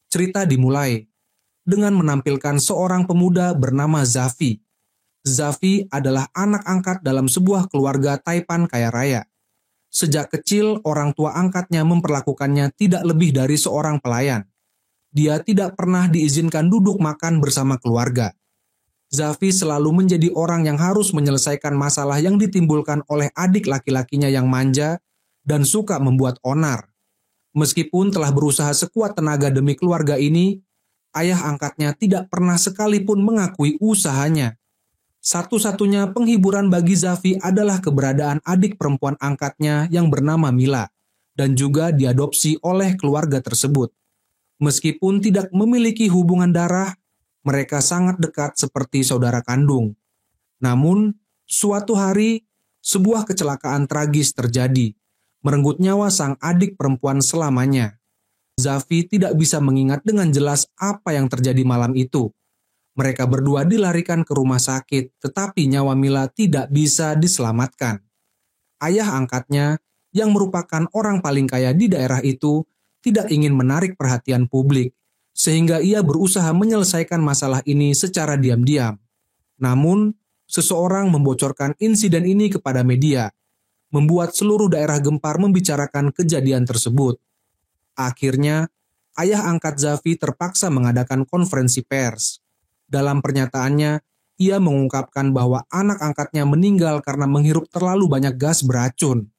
Cerita dimulai dengan menampilkan seorang pemuda bernama Zafi. Zafi adalah anak angkat dalam sebuah keluarga Taipan kaya raya. Sejak kecil, orang tua angkatnya memperlakukannya tidak lebih dari seorang pelayan. Dia tidak pernah diizinkan duduk makan bersama keluarga. Zafi selalu menjadi orang yang harus menyelesaikan masalah yang ditimbulkan oleh adik laki-lakinya yang manja dan suka membuat onar. Meskipun telah berusaha sekuat tenaga demi keluarga ini, ayah angkatnya tidak pernah sekalipun mengakui usahanya. Satu-satunya penghiburan bagi Zafi adalah keberadaan adik perempuan angkatnya yang bernama Mila dan juga diadopsi oleh keluarga tersebut. Meskipun tidak memiliki hubungan darah, mereka sangat dekat seperti saudara kandung. Namun, suatu hari, sebuah kecelakaan tragis terjadi, merenggut nyawa sang adik perempuan selamanya. Zafi tidak bisa mengingat dengan jelas apa yang terjadi malam itu. Mereka berdua dilarikan ke rumah sakit, tetapi nyawa Mila tidak bisa diselamatkan. Ayah angkatnya, yang merupakan orang paling kaya di daerah itu, tidak ingin menarik perhatian publik, sehingga ia berusaha menyelesaikan masalah ini secara diam-diam. Namun, seseorang membocorkan insiden ini kepada media, membuat seluruh daerah gempar membicarakan kejadian tersebut. Akhirnya, ayah angkat Zafi terpaksa mengadakan konferensi pers. Dalam pernyataannya, ia mengungkapkan bahwa anak angkatnya meninggal karena menghirup terlalu banyak gas beracun.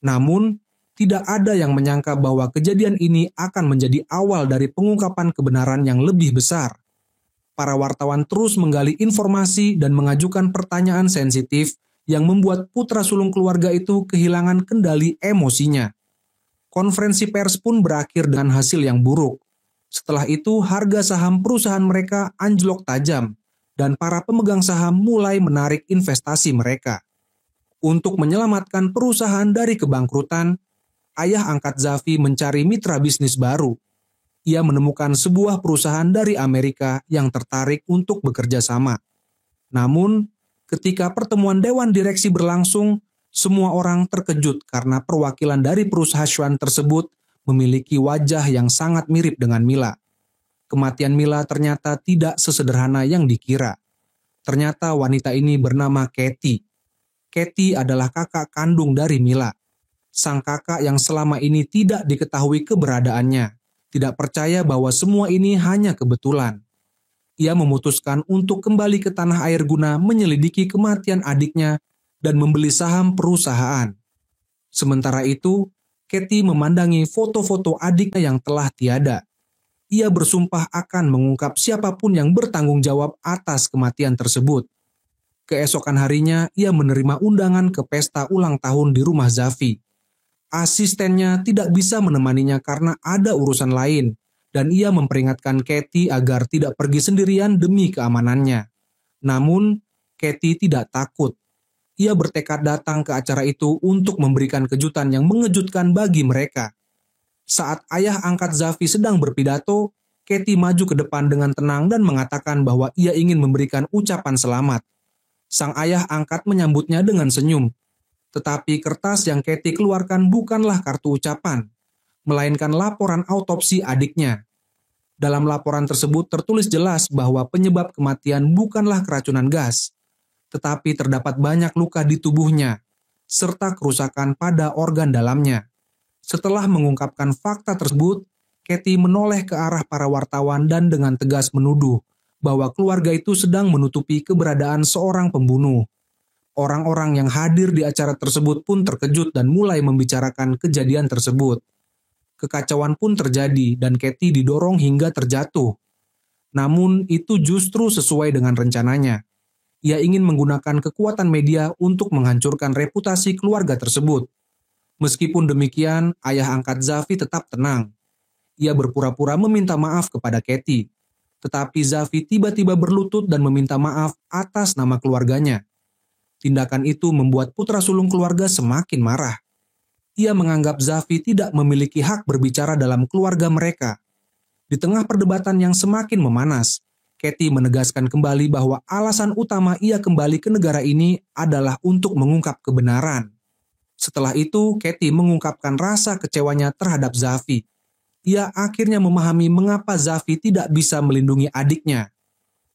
Namun, tidak ada yang menyangka bahwa kejadian ini akan menjadi awal dari pengungkapan kebenaran yang lebih besar. Para wartawan terus menggali informasi dan mengajukan pertanyaan sensitif yang membuat putra sulung keluarga itu kehilangan kendali emosinya. Konferensi pers pun berakhir dengan hasil yang buruk. Setelah itu, harga saham perusahaan mereka anjlok tajam, dan para pemegang saham mulai menarik investasi mereka. Untuk menyelamatkan perusahaan dari kebangkrutan, ayah angkat Zafi mencari mitra bisnis baru. Ia menemukan sebuah perusahaan dari Amerika yang tertarik untuk bekerja sama. Namun, ketika pertemuan dewan direksi berlangsung, semua orang terkejut karena perwakilan dari perusahaan tersebut memiliki wajah yang sangat mirip dengan Mila. Kematian Mila ternyata tidak sesederhana yang dikira. Ternyata wanita ini bernama Katie. Katie adalah kakak kandung dari Mila. Sang kakak yang selama ini tidak diketahui keberadaannya, tidak percaya bahwa semua ini hanya kebetulan. Ia memutuskan untuk kembali ke tanah air guna menyelidiki kematian adiknya dan membeli saham perusahaan. Sementara itu, Katie memandangi foto-foto adiknya yang telah tiada. Ia bersumpah akan mengungkap siapapun yang bertanggung jawab atas kematian tersebut. Keesokan harinya, ia menerima undangan ke pesta ulang tahun di rumah Zafi. Asistennya tidak bisa menemaninya karena ada urusan lain, dan ia memperingatkan Katie agar tidak pergi sendirian demi keamanannya. Namun, Katie tidak takut. Ia bertekad datang ke acara itu untuk memberikan kejutan yang mengejutkan bagi mereka. Saat ayah angkat Zafi sedang berpidato, Katie maju ke depan dengan tenang dan mengatakan bahwa ia ingin memberikan ucapan selamat. Sang ayah angkat menyambutnya dengan senyum. Tetapi kertas yang Katie keluarkan bukanlah kartu ucapan, melainkan laporan autopsi adiknya. Dalam laporan tersebut tertulis jelas bahwa penyebab kematian bukanlah keracunan gas, tetapi terdapat banyak luka di tubuhnya, serta kerusakan pada organ dalamnya. Setelah mengungkapkan fakta tersebut, Katie menoleh ke arah para wartawan dan dengan tegas menuduh bahwa keluarga itu sedang menutupi keberadaan seorang pembunuh. Orang-orang yang hadir di acara tersebut pun terkejut dan mulai membicarakan kejadian tersebut. Kekacauan pun terjadi dan Katie didorong hingga terjatuh. Namun itu justru sesuai dengan rencananya. Ia ingin menggunakan kekuatan media untuk menghancurkan reputasi keluarga tersebut. Meskipun demikian, ayah angkat Zafi tetap tenang. Ia berpura-pura meminta maaf kepada Katie. Tetapi Zafi tiba-tiba berlutut dan meminta maaf atas nama keluarganya. Tindakan itu membuat putra sulung keluarga semakin marah. Ia menganggap Zafi tidak memiliki hak berbicara dalam keluarga mereka. Di tengah perdebatan yang semakin memanas, Katie menegaskan kembali bahwa alasan utama ia kembali ke negara ini adalah untuk mengungkap kebenaran. Setelah itu, Katie mengungkapkan rasa kecewanya terhadap Zafi. ia akhirnya memahami mengapa Zafi tidak bisa melindungi adiknya.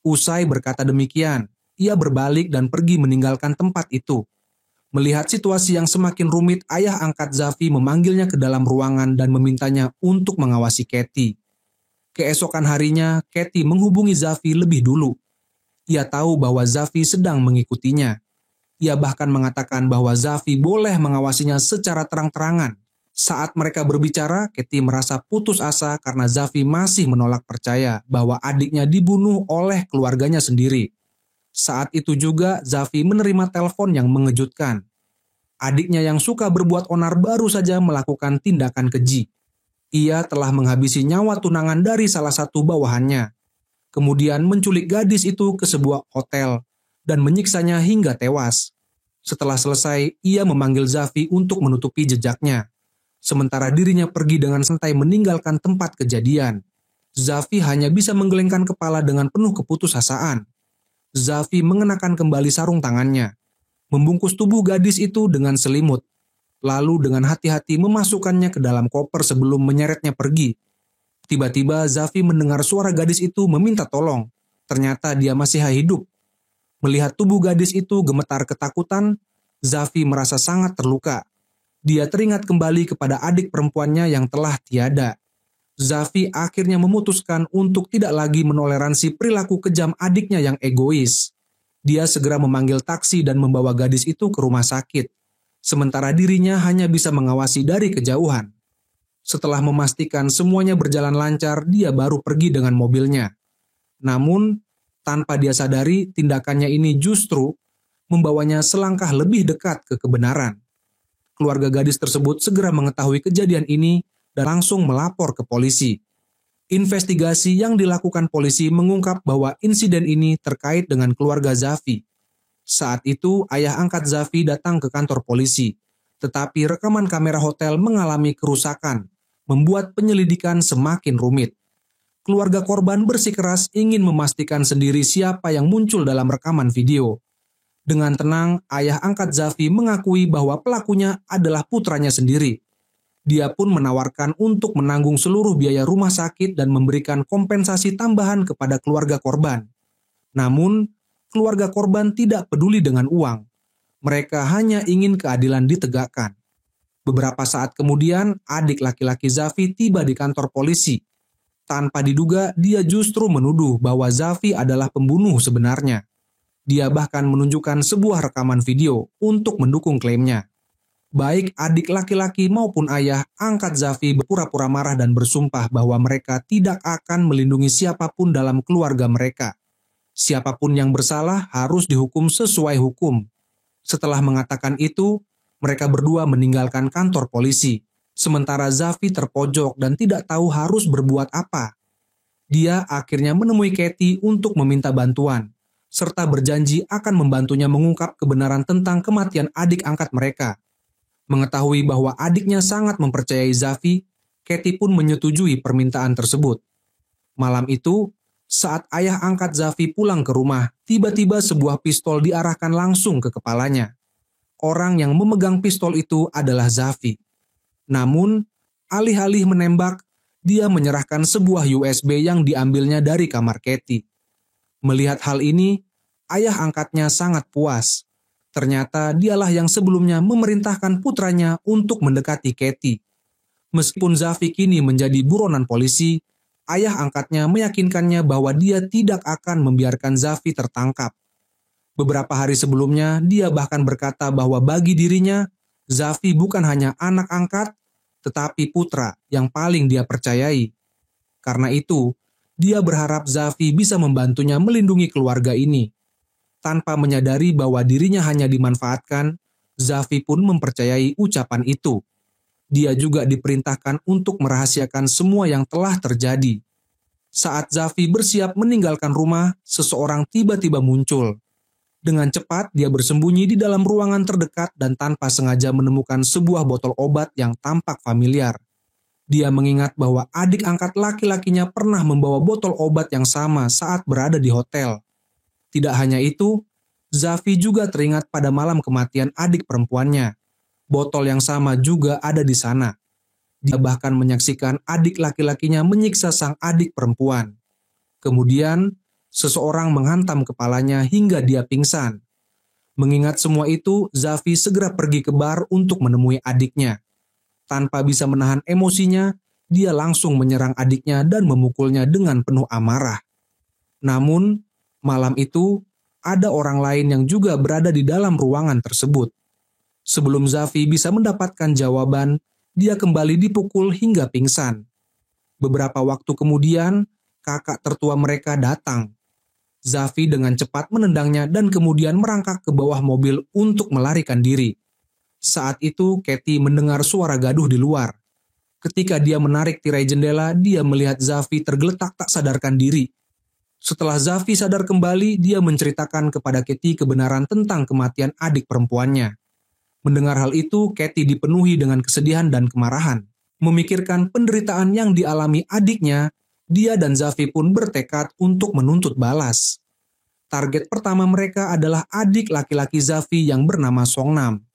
Usai berkata demikian, ia berbalik dan pergi meninggalkan tempat itu. Melihat situasi yang semakin rumit, ayah angkat Zafi memanggilnya ke dalam ruangan dan memintanya untuk mengawasi Katie. Keesokan harinya, Katie menghubungi Zafi lebih dulu. Ia tahu bahwa Zafi sedang mengikutinya. Ia bahkan mengatakan bahwa Zafi boleh mengawasinya secara terang-terangan. Saat mereka berbicara, Katie merasa putus asa karena Zafi masih menolak percaya bahwa adiknya dibunuh oleh keluarganya sendiri. Saat itu juga Zafi menerima telepon yang mengejutkan. Adiknya yang suka berbuat onar baru saja melakukan tindakan keji. Ia telah menghabisi nyawa tunangan dari salah satu bawahannya. Kemudian menculik gadis itu ke sebuah hotel dan menyiksanya hingga tewas. Setelah selesai, ia memanggil Zafi untuk menutupi jejaknya. Sementara dirinya pergi dengan santai meninggalkan tempat kejadian. Zafi hanya bisa menggelengkan kepala dengan penuh keputusasaan. Zafi mengenakan kembali sarung tangannya, membungkus tubuh gadis itu dengan selimut, lalu dengan hati-hati memasukkannya ke dalam koper sebelum menyeretnya pergi. Tiba-tiba Zafi mendengar suara gadis itu meminta tolong. Ternyata dia masih hidup. Melihat tubuh gadis itu gemetar ketakutan, Zafi merasa sangat terluka. Dia teringat kembali kepada adik perempuannya yang telah tiada. Zafi akhirnya memutuskan untuk tidak lagi menoleransi perilaku kejam adiknya yang egois. Dia segera memanggil taksi dan membawa gadis itu ke rumah sakit. Sementara dirinya hanya bisa mengawasi dari kejauhan. Setelah memastikan semuanya berjalan lancar, dia baru pergi dengan mobilnya. Namun, tanpa dia sadari, tindakannya ini justru membawanya selangkah lebih dekat ke kebenaran. Keluarga gadis tersebut segera mengetahui kejadian ini dan langsung melapor ke polisi. Investigasi yang dilakukan polisi mengungkap bahwa insiden ini terkait dengan keluarga Zafi. Saat itu, ayah angkat Zafi datang ke kantor polisi, tetapi rekaman kamera hotel mengalami kerusakan, membuat penyelidikan semakin rumit. Keluarga korban bersikeras ingin memastikan sendiri siapa yang muncul dalam rekaman video. Dengan tenang, ayah angkat Zafi mengakui bahwa pelakunya adalah putranya sendiri. Dia pun menawarkan untuk menanggung seluruh biaya rumah sakit dan memberikan kompensasi tambahan kepada keluarga korban. Namun, keluarga korban tidak peduli dengan uang. Mereka hanya ingin keadilan ditegakkan. Beberapa saat kemudian, adik laki-laki Zafi tiba di kantor polisi. Tanpa diduga, dia justru menuduh bahwa Zafi adalah pembunuh sebenarnya. Dia bahkan menunjukkan sebuah rekaman video untuk mendukung klaimnya. Baik adik laki-laki maupun ayah angkat Zafi berpura-pura marah dan bersumpah bahwa mereka tidak akan melindungi siapapun dalam keluarga mereka. Siapapun yang bersalah harus dihukum sesuai hukum. Setelah mengatakan itu, mereka berdua meninggalkan kantor polisi. Sementara Zafi terpojok dan tidak tahu harus berbuat apa. Dia akhirnya menemui Katie untuk meminta bantuan, serta berjanji akan membantunya mengungkap kebenaran tentang kematian adik angkat mereka. Mengetahui bahwa adiknya sangat mempercayai Zafi, Katie pun menyetujui permintaan tersebut. Malam itu, saat ayah angkat Zafi pulang ke rumah, tiba-tiba sebuah pistol diarahkan langsung ke kepalanya. Orang yang memegang pistol itu adalah Zafi. Namun, alih-alih menembak, dia menyerahkan sebuah USB yang diambilnya dari kamar Katie. Melihat hal ini, ayah angkatnya sangat puas. Ternyata dialah yang sebelumnya memerintahkan putranya untuk mendekati Katie. Meskipun Zafi kini menjadi buronan polisi, ayah angkatnya meyakinkannya bahwa dia tidak akan membiarkan Zafi tertangkap. Beberapa hari sebelumnya, dia bahkan berkata bahwa bagi dirinya, Zafi bukan hanya anak angkat, tetapi putra yang paling dia percayai. Karena itu, dia berharap Zafi bisa membantunya melindungi keluarga ini. Tanpa menyadari bahwa dirinya hanya dimanfaatkan, Zafi pun mempercayai ucapan itu. Dia juga diperintahkan untuk merahasiakan semua yang telah terjadi. Saat Zafi bersiap meninggalkan rumah, seseorang tiba-tiba muncul. Dengan cepat, dia bersembunyi di dalam ruangan terdekat dan tanpa sengaja menemukan sebuah botol obat yang tampak familiar. Dia mengingat bahwa adik angkat laki-lakinya pernah membawa botol obat yang sama saat berada di hotel. Tidak hanya itu, Zafi juga teringat pada malam kematian adik perempuannya. Botol yang sama juga ada di sana. Dia bahkan menyaksikan adik laki-lakinya menyiksa sang adik perempuan. Kemudian, seseorang menghantam kepalanya hingga dia pingsan. Mengingat semua itu, Zafi segera pergi ke bar untuk menemui adiknya. Tanpa bisa menahan emosinya, dia langsung menyerang adiknya dan memukulnya dengan penuh amarah. Namun, malam itu, ada orang lain yang juga berada di dalam ruangan tersebut. Sebelum Zafi bisa mendapatkan jawaban, dia kembali dipukul hingga pingsan. Beberapa waktu kemudian, kakak tertua mereka datang. Zafi dengan cepat menendangnya dan kemudian merangkak ke bawah mobil untuk melarikan diri. Saat itu, Katie mendengar suara gaduh di luar. Ketika dia menarik tirai jendela, dia melihat Zafi tergeletak tak sadarkan diri. Setelah Zafi sadar kembali, dia menceritakan kepada Katie kebenaran tentang kematian adik perempuannya. Mendengar hal itu, Katie dipenuhi dengan kesedihan dan kemarahan. Memikirkan penderitaan yang dialami adiknya, dia dan Zafi pun bertekad untuk menuntut balas. Target pertama mereka adalah adik laki-laki Zafi yang bernama Songnam.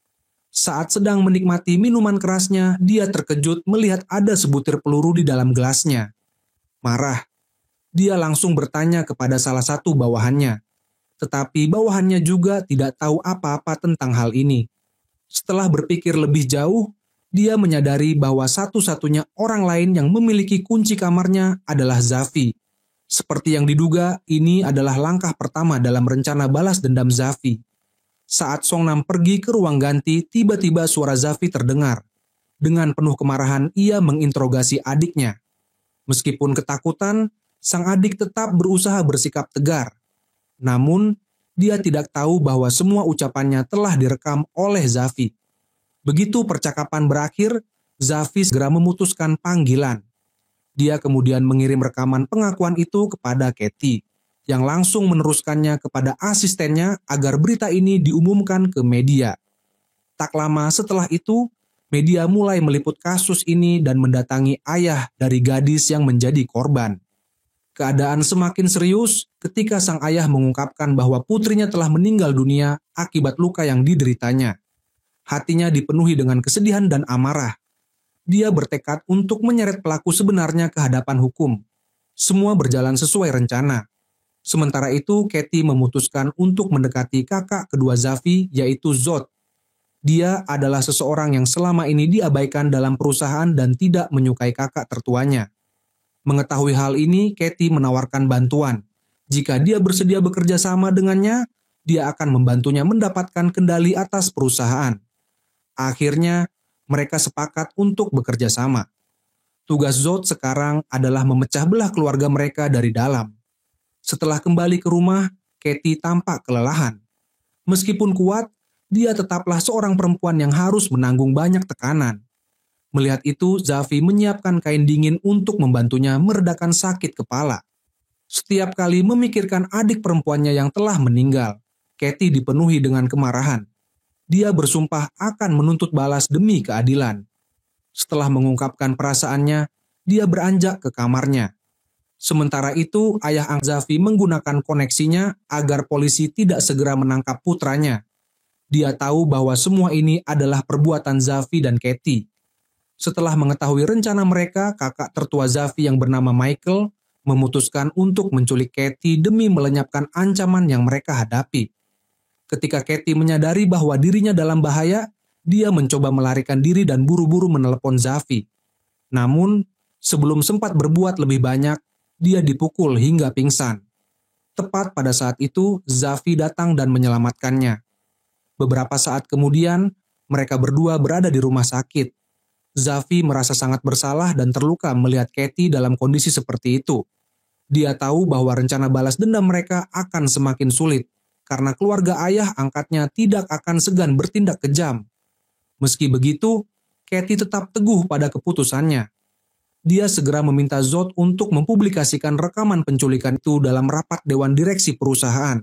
Saat sedang menikmati minuman kerasnya, dia terkejut melihat ada sebutir peluru di dalam gelasnya. Marah, dia langsung bertanya kepada salah satu bawahannya. Tetapi bawahannya juga tidak tahu apa-apa tentang hal ini. Setelah berpikir lebih jauh, dia menyadari bahwa satu-satunya orang lain yang memiliki kunci kamarnya adalah Zafi. Seperti yang diduga, ini adalah langkah pertama dalam rencana balas dendam Zafi. Saat Songnam pergi ke ruang ganti, tiba-tiba suara Zafi terdengar. Dengan penuh kemarahan, ia menginterogasi adiknya. Meskipun ketakutan, sang adik tetap berusaha bersikap tegar. Namun, dia tidak tahu bahwa semua ucapannya telah direkam oleh Zafi. Begitu percakapan berakhir, Zafi segera memutuskan panggilan. Dia kemudian mengirim rekaman pengakuan itu kepada Katie, yang langsung meneruskannya kepada asistennya agar berita ini diumumkan ke media. Tak lama setelah itu, media mulai meliput kasus ini dan mendatangi ayah dari gadis yang menjadi korban. Keadaan semakin serius ketika sang ayah mengungkapkan bahwa putrinya telah meninggal dunia akibat luka yang dideritanya. Hatinya dipenuhi dengan kesedihan dan amarah. Dia bertekad untuk menyeret pelaku sebenarnya ke hadapan hukum. Semua berjalan sesuai rencana. Sementara itu, Katie memutuskan untuk mendekati kakak kedua Zafi, yaitu Zod. Dia adalah seseorang yang selama ini diabaikan dalam perusahaan dan tidak menyukai kakak tertuanya. Mengetahui hal ini, Katie menawarkan bantuan. Jika dia bersedia bekerja sama dengannya, dia akan membantunya mendapatkan kendali atas perusahaan. Akhirnya, mereka sepakat untuk bekerja sama. Tugas Zod sekarang adalah memecah belah keluarga mereka dari dalam. Setelah kembali ke rumah, Katie tampak kelelahan. Meskipun kuat, dia tetaplah seorang perempuan yang harus menanggung banyak tekanan. Melihat itu, Zafi menyiapkan kain dingin untuk membantunya meredakan sakit kepala. Setiap kali memikirkan adik perempuannya yang telah meninggal, Katie dipenuhi dengan kemarahan. Dia bersumpah akan menuntut balas demi keadilan. Setelah mengungkapkan perasaannya, dia beranjak ke kamarnya. Sementara itu, ayah Zafi menggunakan koneksinya agar polisi tidak segera menangkap putranya. Dia tahu bahwa semua ini adalah perbuatan Zafi dan Katie. Setelah mengetahui rencana mereka, kakak tertua Zafi yang bernama Michael memutuskan untuk menculik Katie demi melenyapkan ancaman yang mereka hadapi. Ketika Katie menyadari bahwa dirinya dalam bahaya, dia mencoba melarikan diri dan buru-buru menelepon Zafi. Namun, sebelum sempat berbuat lebih banyak, dia dipukul hingga pingsan. Tepat pada saat itu, Zafi datang dan menyelamatkannya. Beberapa saat kemudian, mereka berdua berada di rumah sakit. Zafi merasa sangat bersalah dan terluka melihat Katie dalam kondisi seperti itu. Dia tahu bahwa rencana balas dendam mereka akan semakin sulit, karena keluarga ayah angkatnya tidak akan segan bertindak kejam. Meski begitu, Katie tetap teguh pada keputusannya. Dia segera meminta Zod untuk mempublikasikan rekaman penculikan itu dalam rapat dewan direksi perusahaan.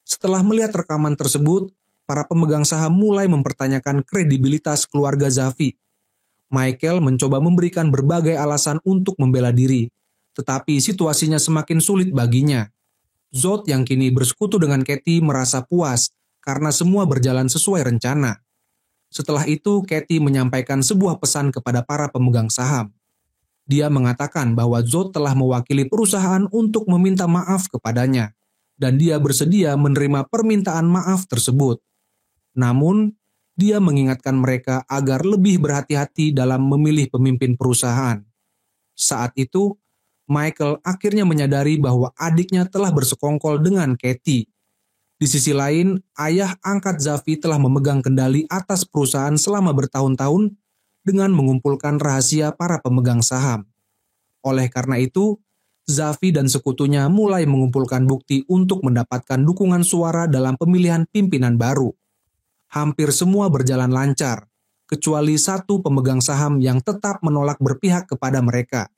Setelah melihat rekaman tersebut, para pemegang saham mulai mempertanyakan kredibilitas keluarga Zafi. Michael mencoba memberikan berbagai alasan untuk membela diri, tetapi situasinya semakin sulit baginya. Zod yang kini bersekutu dengan Katie merasa puas karena semua berjalan sesuai rencana. Setelah itu, Katie menyampaikan sebuah pesan kepada para pemegang saham. Dia mengatakan bahwa Zod telah mewakili perusahaan untuk meminta maaf kepadanya, dan dia bersedia menerima permintaan maaf tersebut. Namun, dia mengingatkan mereka agar lebih berhati-hati dalam memilih pemimpin perusahaan. Saat itu, Michael akhirnya menyadari bahwa adiknya telah bersekongkol dengan Katie. Di sisi lain, ayah angkat Zafi telah memegang kendali atas perusahaan selama bertahun-tahun dengan mengumpulkan rahasia para pemegang saham. Oleh karena itu, Zafi dan sekutunya mulai mengumpulkan bukti untuk mendapatkan dukungan suara dalam pemilihan pimpinan baru. Hampir semua berjalan lancar, kecuali satu pemegang saham yang tetap menolak berpihak kepada mereka.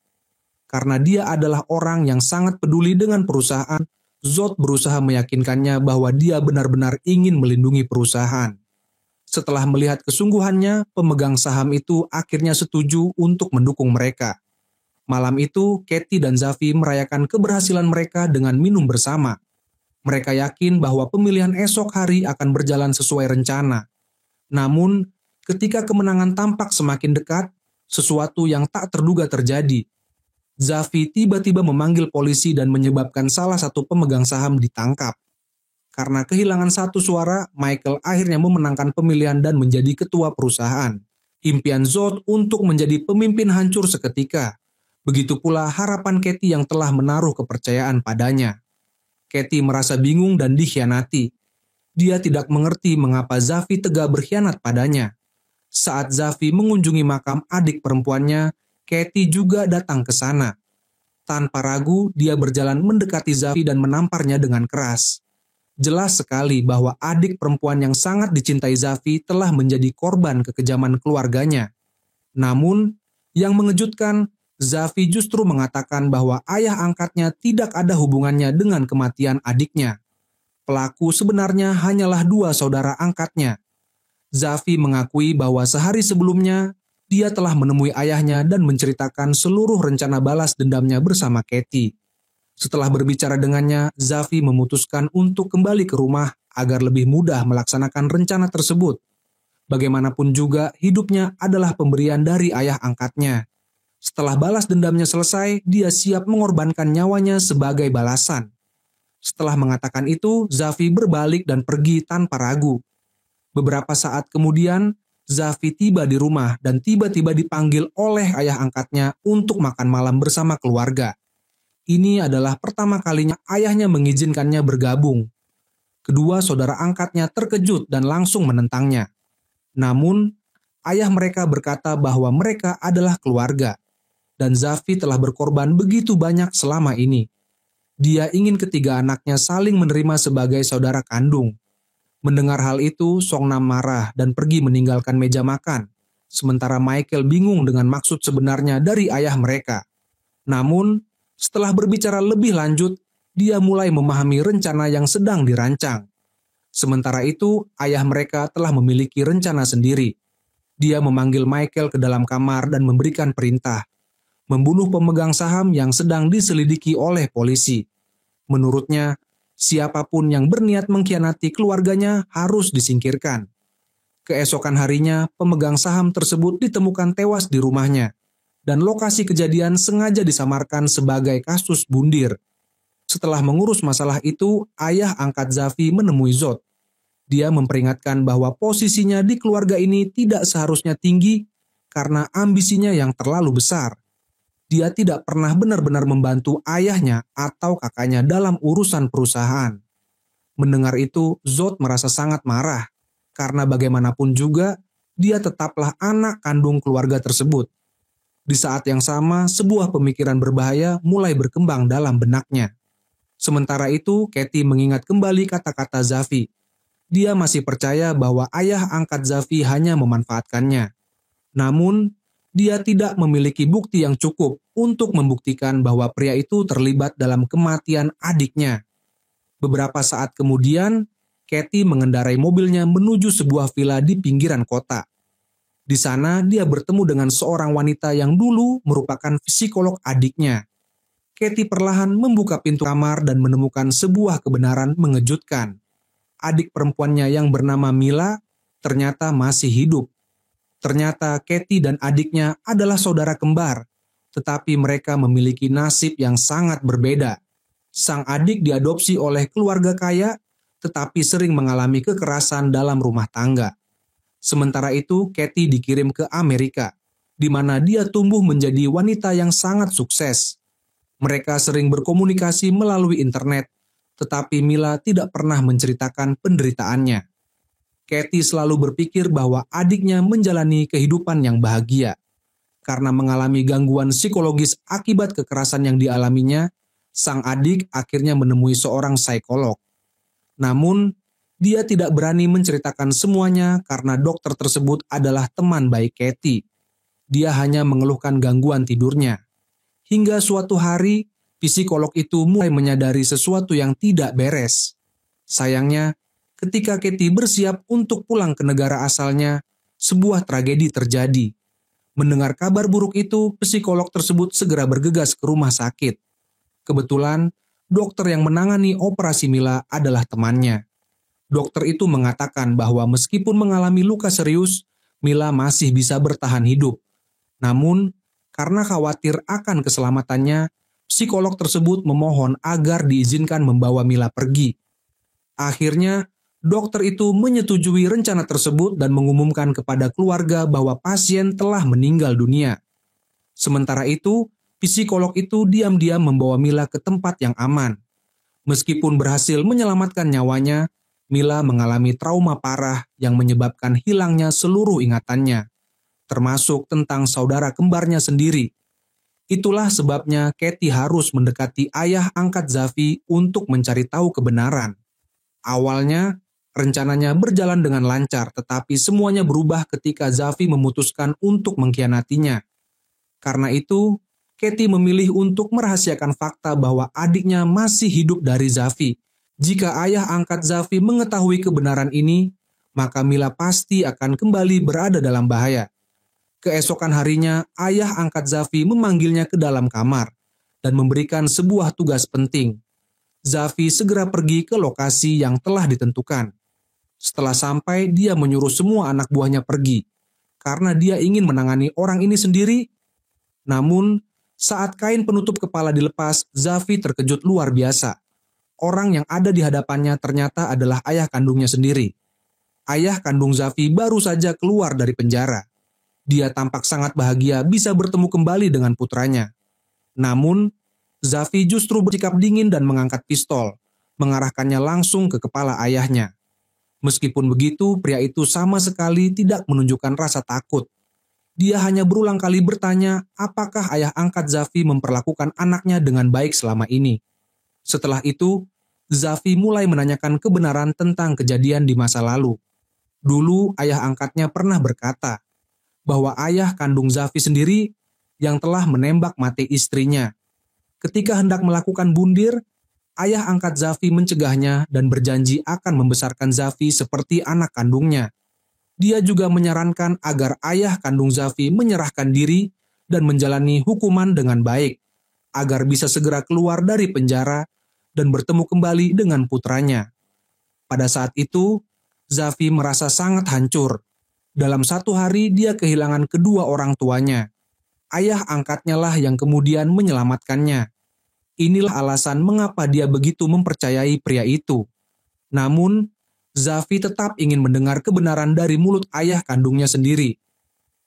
Karena dia adalah orang yang sangat peduli dengan perusahaan, Zod berusaha meyakinkannya bahwa dia benar-benar ingin melindungi perusahaan. Setelah melihat kesungguhannya, pemegang saham itu akhirnya setuju untuk mendukung mereka. Malam itu, Katie dan Zafi merayakan keberhasilan mereka dengan minum bersama. Mereka yakin bahwa pemilihan esok hari akan berjalan sesuai rencana. Namun, ketika kemenangan tampak semakin dekat, sesuatu yang tak terduga terjadi. Zafi tiba-tiba memanggil polisi dan menyebabkan salah satu pemegang saham ditangkap. Karena kehilangan satu suara, Michael akhirnya memenangkan pemilihan dan menjadi ketua perusahaan. Impian Zod untuk menjadi pemimpin hancur seketika. Begitu pula harapan Katie yang telah menaruh kepercayaan padanya. Katie merasa bingung dan dikhianati. Dia tidak mengerti mengapa Zafi tega berkhianat padanya. Saat Zafi mengunjungi makam adik perempuannya, Katie juga datang ke sana. Tanpa ragu, dia berjalan mendekati Zafi dan menamparnya dengan keras. Jelas sekali bahwa adik perempuan yang sangat dicintai Zafi telah menjadi korban kekejaman keluarganya. Namun, yang mengejutkan, Zafi justru mengatakan bahwa ayah angkatnya tidak ada hubungannya dengan kematian adiknya. Pelaku sebenarnya hanyalah dua saudara angkatnya. Zafi mengakui bahwa sehari sebelumnya, dia telah menemui ayahnya dan menceritakan seluruh rencana balas dendamnya bersama Katie. Setelah berbicara dengannya, Zafi memutuskan untuk kembali ke rumah agar lebih mudah melaksanakan rencana tersebut. Bagaimanapun juga, hidupnya adalah pemberian dari ayah angkatnya. Setelah balas dendamnya selesai, dia siap mengorbankan nyawanya sebagai balasan. Setelah mengatakan itu, Zafi berbalik dan pergi tanpa ragu. Beberapa saat kemudian, Zafi tiba di rumah dan tiba-tiba dipanggil oleh ayah angkatnya untuk makan malam bersama keluarga. Ini adalah pertama kalinya ayahnya mengizinkannya bergabung. Kedua saudara angkatnya terkejut dan langsung menentangnya. Namun, ayah mereka berkata bahwa mereka adalah keluarga, dan Zafi telah berkorban begitu banyak selama ini. Dia ingin ketiga anaknya saling menerima sebagai saudara kandung. Mendengar hal itu, Songnam marah dan pergi meninggalkan meja makan, sementara Michael bingung dengan maksud sebenarnya dari ayah mereka. Namun, setelah berbicara lebih lanjut, dia mulai memahami rencana yang sedang dirancang. Sementara itu, ayah mereka telah memiliki rencana sendiri. Dia memanggil Michael ke dalam kamar dan memberikan perintah, membunuh pemegang saham yang sedang diselidiki oleh polisi. Menurutnya, siapapun yang berniat mengkhianati keluarganya harus disingkirkan. Keesokan harinya, pemegang saham tersebut ditemukan tewas di rumahnya, dan lokasi kejadian sengaja disamarkan sebagai kasus bundir. Setelah mengurus masalah itu, ayah angkat Zafi menemui Zod. Dia memperingatkan bahwa posisinya di keluarga ini tidak seharusnya tinggi karena ambisinya yang terlalu besar. Dia tidak pernah benar-benar membantu ayahnya atau kakaknya dalam urusan perusahaan. Mendengar itu, Zod merasa sangat marah, karena bagaimanapun juga, dia tetaplah anak kandung keluarga tersebut. Di saat yang sama, sebuah pemikiran berbahaya mulai berkembang dalam benaknya. Sementara itu, Katie mengingat kembali kata-kata Zafi. Dia masih percaya bahwa ayah angkat Zafi hanya memanfaatkannya. Namun, dia tidak memiliki bukti yang cukup untuk membuktikan bahwa pria itu terlibat dalam kematian adiknya. Beberapa saat kemudian, Katie mengendarai mobilnya menuju sebuah villa di pinggiran kota. Di sana, dia bertemu dengan seorang wanita yang dulu merupakan psikolog adiknya. Katie perlahan membuka pintu kamar dan menemukan sebuah kebenaran mengejutkan. Adik perempuannya yang bernama Mila ternyata masih hidup. Ternyata Kathy dan adiknya adalah saudara kembar, tetapi mereka memiliki nasib yang sangat berbeda. Sang adik diadopsi oleh keluarga kaya, tetapi sering mengalami kekerasan dalam rumah tangga. Sementara itu, Kathy dikirim ke Amerika, di mana dia tumbuh menjadi wanita yang sangat sukses. Mereka sering berkomunikasi melalui internet, tetapi Mila tidak pernah menceritakan penderitaannya. Kathy selalu berpikir bahwa adiknya menjalani kehidupan yang bahagia. Karena mengalami gangguan psikologis akibat kekerasan yang dialaminya, sang adik akhirnya menemui seorang psikolog. Namun, dia tidak berani menceritakan semuanya karena dokter tersebut adalah teman baik Kathy. Dia hanya mengeluhkan gangguan tidurnya. Hingga suatu hari, psikolog itu mulai menyadari sesuatu yang tidak beres. Sayangnya, ketika Kathy bersiap untuk pulang ke negara asalnya, sebuah tragedi terjadi. Mendengar kabar buruk itu, psikolog tersebut segera bergegas ke rumah sakit. Kebetulan, dokter yang menangani operasi Mila adalah temannya. Dokter itu mengatakan bahwa meskipun mengalami luka serius, Mila masih bisa bertahan hidup. Namun, karena khawatir akan keselamatannya, psikolog tersebut memohon agar diizinkan membawa Mila pergi. Akhirnya, dokter itu menyetujui rencana tersebut dan mengumumkan kepada keluarga bahwa pasien telah meninggal dunia. Sementara itu, psikolog itu diam-diam membawa Mila ke tempat yang aman. Meskipun berhasil menyelamatkan nyawanya, Mila mengalami trauma parah yang menyebabkan hilangnya seluruh ingatannya, termasuk tentang saudara kembarnya sendiri. Itulah sebabnya Kathy harus mendekati ayah angkat Zafi untuk mencari tahu kebenaran. Awalnya, rencananya berjalan dengan lancar, tetapi semuanya berubah ketika Zafi memutuskan untuk mengkhianatinya. Karena itu, Kathy memilih untuk merahasiakan fakta bahwa adiknya masih hidup dari Zafi. Jika ayah angkat Zafi mengetahui kebenaran ini, maka Mila pasti akan kembali berada dalam bahaya. Keesokan harinya, ayah angkat Zafi memanggilnya ke dalam kamar dan memberikan sebuah tugas penting. Zafi segera pergi ke lokasi yang telah ditentukan. Setelah sampai, dia menyuruh semua anak buahnya pergi, karena dia ingin menangani orang ini sendiri. Namun, saat kain penutup kepala dilepas, Zafi terkejut luar biasa. Orang yang ada di hadapannya ternyata adalah ayah kandungnya sendiri. Ayah kandung Zafi baru saja keluar dari penjara. Dia tampak sangat bahagia bisa bertemu kembali dengan putranya. Namun, Zafi justru bersikap dingin dan mengangkat pistol, mengarahkannya langsung ke kepala ayahnya. Meskipun begitu, pria itu sama sekali tidak menunjukkan rasa takut. Dia hanya berulang kali bertanya apakah ayah angkat Zafi memperlakukan anaknya dengan baik selama ini. Setelah itu, Zafi mulai menanyakan kebenaran tentang kejadian di masa lalu. Dulu ayah angkatnya pernah berkata bahwa ayah kandung Zafi sendiri yang telah menembak mati istrinya. Ketika hendak melakukan bundir, ayah angkat Zafi mencegahnya dan berjanji akan membesarkan Zafi seperti anak kandungnya. Dia juga menyarankan agar ayah kandung Zafi menyerahkan diri dan menjalani hukuman dengan baik, agar bisa segera keluar dari penjara dan bertemu kembali dengan putranya. Pada saat itu, Zafi merasa sangat hancur. Dalam satu hari dia kehilangan kedua orang tuanya. Ayah angkatnya lah yang kemudian menyelamatkannya. Inilah alasan mengapa dia begitu mempercayai pria itu. Namun, Zafi tetap ingin mendengar kebenaran dari mulut ayah kandungnya sendiri.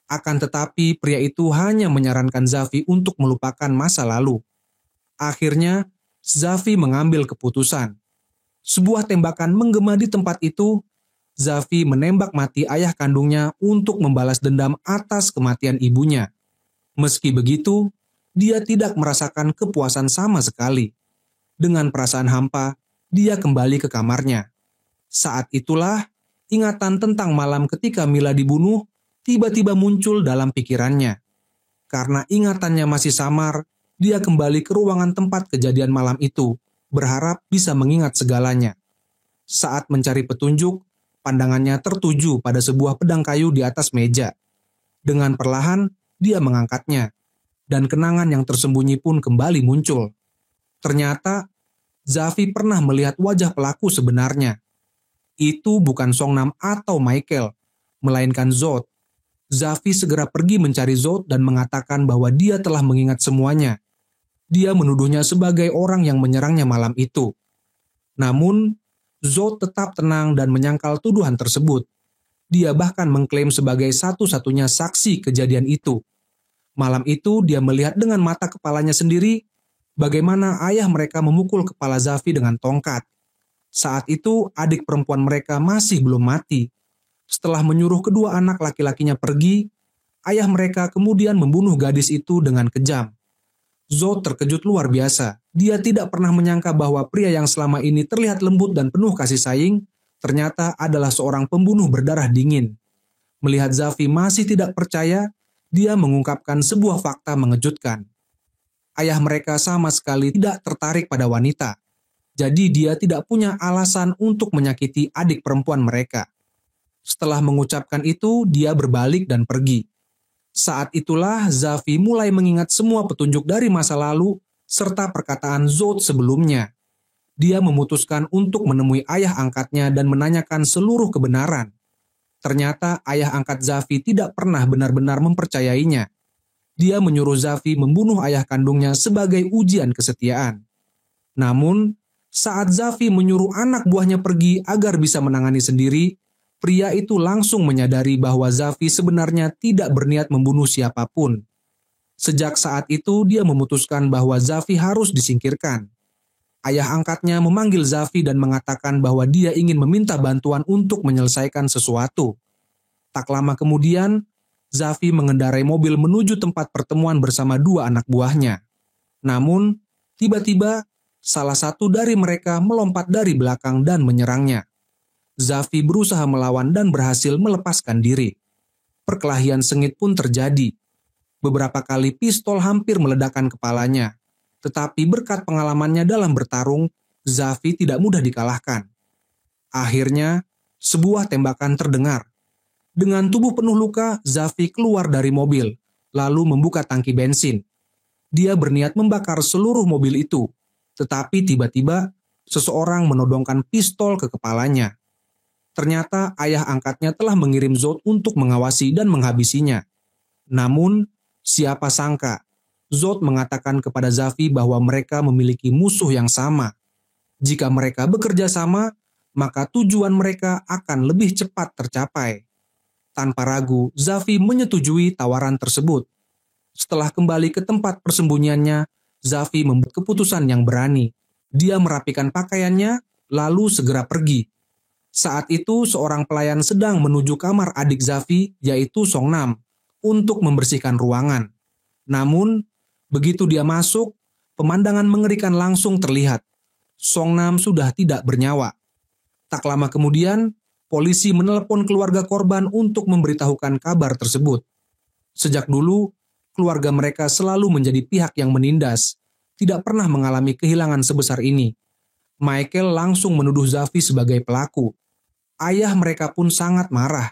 Akan tetapi pria itu hanya menyarankan Zafi untuk melupakan masa lalu. Akhirnya, Zafi mengambil keputusan. Sebuah tembakan menggema di tempat itu. Zafi menembak mati ayah kandungnya untuk membalas dendam atas kematian ibunya. Meski begitu, dia tidak merasakan kepuasan sama sekali. Dengan perasaan hampa, dia kembali ke kamarnya. Saat itulah, ingatan tentang malam ketika Mila dibunuh tiba-tiba muncul dalam pikirannya. Karena ingatannya masih samar, dia kembali ke ruangan tempat kejadian malam itu, berharap bisa mengingat segalanya. Saat mencari petunjuk, pandangannya tertuju pada sebuah pedang kayu di atas meja. Dengan perlahan, dia mengangkatnya, dan kenangan yang tersembunyi pun kembali muncul. Ternyata, Zafi pernah melihat wajah pelaku sebenarnya. Itu bukan Songnam atau Michael, melainkan Zod. Zafi segera pergi mencari Zod dan mengatakan bahwa dia telah mengingat semuanya. Dia menuduhnya sebagai orang yang menyerangnya malam itu. Namun, Zod tetap tenang dan menyangkal tuduhan tersebut. Dia bahkan mengklaim sebagai satu-satunya saksi kejadian itu. Malam itu dia melihat dengan mata kepalanya sendiri bagaimana ayah mereka memukul kepala Zafi dengan tongkat. Saat itu adik perempuan mereka masih belum mati. Setelah menyuruh kedua anak laki-lakinya pergi, ayah mereka kemudian membunuh gadis itu dengan kejam. Zod terkejut luar biasa. Dia tidak pernah menyangka bahwa pria yang selama ini terlihat lembut dan penuh kasih sayang ternyata adalah seorang pembunuh berdarah dingin. Melihat Zafi masih tidak percaya, dia mengungkapkan sebuah fakta mengejutkan. Ayah mereka sama sekali tidak tertarik pada wanita. Jadi dia tidak punya alasan untuk menyakiti adik perempuan mereka. Setelah mengucapkan itu, dia berbalik dan pergi. Saat itulah Zafi mulai mengingat semua petunjuk dari masa lalu serta perkataan Zod sebelumnya. Dia memutuskan untuk menemui ayah angkatnya dan menanyakan seluruh kebenaran. Ternyata ayah angkat Zafi tidak pernah benar-benar mempercayainya. Dia menyuruh Zafi membunuh ayah kandungnya sebagai ujian kesetiaan. Namun, saat Zafi menyuruh anak buahnya pergi agar bisa menangani sendiri, pria itu langsung menyadari bahwa Zafi sebenarnya tidak berniat membunuh siapapun. Sejak saat itu dia memutuskan bahwa Zafi harus disingkirkan. Ayah angkatnya memanggil Zafi dan mengatakan bahwa dia ingin meminta bantuan untuk menyelesaikan sesuatu. Tak lama kemudian, Zafi mengendarai mobil menuju tempat pertemuan bersama dua anak buahnya. Namun, tiba-tiba salah satu dari mereka melompat dari belakang dan menyerangnya. Zafi berusaha melawan dan berhasil melepaskan diri. Perkelahian sengit pun terjadi. Beberapa kali pistol hampir meledakkan kepalanya. Tetapi berkat pengalamannya dalam bertarung, Zafi tidak mudah dikalahkan. Akhirnya, sebuah tembakan terdengar. Dengan tubuh penuh luka, Zafi keluar dari mobil, lalu membuka tangki bensin. Dia berniat membakar seluruh mobil itu. Tetapi tiba-tiba, seseorang menodongkan pistol ke kepalanya. Ternyata ayah angkatnya telah mengirim Zod untuk mengawasi dan menghabisinya. Namun, siapa sangka, Zod mengatakan kepada Zafi bahwa mereka memiliki musuh yang sama. Jika mereka bekerja sama, maka tujuan mereka akan lebih cepat tercapai. Tanpa ragu, Zafi menyetujui tawaran tersebut. Setelah kembali ke tempat persembunyiannya, Zafi membuat keputusan yang berani. Dia merapikan pakaiannya, lalu segera pergi. Saat itu seorang pelayan sedang menuju kamar adik Zafi, yaitu Songnam, untuk membersihkan ruangan. Namun, begitu dia masuk, pemandangan mengerikan langsung terlihat. Songnam sudah tidak bernyawa. Tak lama kemudian, polisi menelepon keluarga korban untuk memberitahukan kabar tersebut. Sejak dulu, keluarga mereka selalu menjadi pihak yang menindas, tidak pernah mengalami kehilangan sebesar ini. Michael langsung menuduh Zafi sebagai pelaku. Ayah mereka pun sangat marah.